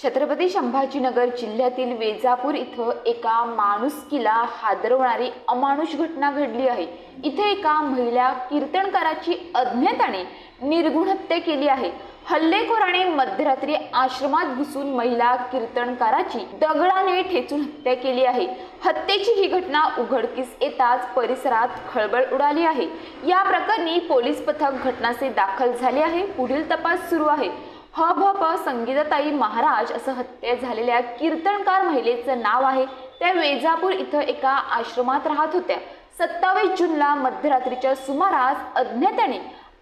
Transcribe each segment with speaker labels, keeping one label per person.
Speaker 1: छत्रपती संभाजीनगर जिल्ह्यातील वेजापूर इथं एका माणुसकीला हादरवणारी अमानुष घटना घडली आहे। इथे एका महिला कीर्तनकाराची अज्ञाताने निर्घृण हत्या केली आहे। हल्लेखोराने मध्यरात्री आश्रमात घुसून महिला कीर्तनकाराची दगडाने ठेचून हत्या केली आहे। हत्येची ही घटना उघडकीस येताच परिसरात खळबळ उडाली आहे। या प्रकरणी पोलीस पथक घटनास्थळी दाखल झाले आहे। पुढील तपास सुरू आहे। हभप संगीताताई महाराज असं हत्या झालेल्या कीर्तनकार महिलेचं नाव आहे। त्या वेजापूर इथं एका आश्रमात राहत होत्या। 27 जूनला मध्यरात्रीच्या सुमारास अज्ञाताने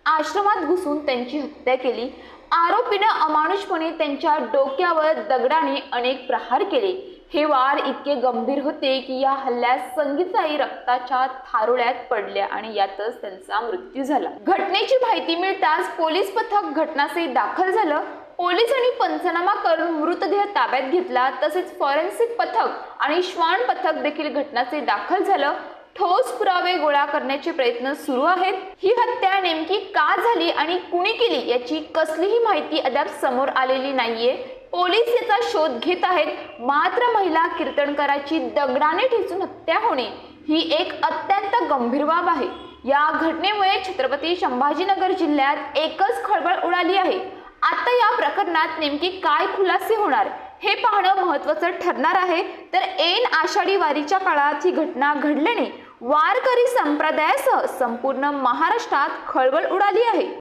Speaker 1: आश्रमात घुसून त्यांची हत्या केली। आरोपीनं अमानुषपणे त्यांच्या डोक्यावर दगडाने अनेक प्रहार केले। हे वार इतके गंभीर होते की या हल्ल्यात संगीताताई रक्ताच्या थारोळ्यात पडल्या आणि यातच त्यांचा मृत्यू झाला। घटनेची माहिती मिळताच पोलीस पथक घटनास्थळी दाखल झालं। पोलिसांनी पंचनामा करून मृतदेह ताब्यात घेतला। तसेच फॉरेन्सिक पथक आणि श्वान पथक देखील घटनास्थळी दाखल झालं। ठोस पुरावे गोळा करण्याचे प्रयत्न सुरू आहेत। ही हत्या नेमकी का झाली आणि कुणी केली याची कसलीही माहिती अद्याप समोर आलेली नाहीये। पोलीस याचा शोध घेत आहेत। मात्र महिला कीर्तनकाराची दगडाने ठेचून हत्या होणे ही एक अत्यंत गंभीर बाब आहे। या घटनेमुळे छत्रपती संभाजीनगर जिल्ह्यात एकच खळबळ उडाली आहे। आता या प्रकरणात नेमकी काय खुलासे होणार हे पाहणं महत्त्वाचं ठरणार आहे। तर ऐन आषाढी वारीच्या काळात ही घटना घडल्याने वारकरी संप्रदायासह संपूर्ण महाराष्ट्रात खळबळ उडाली आहे।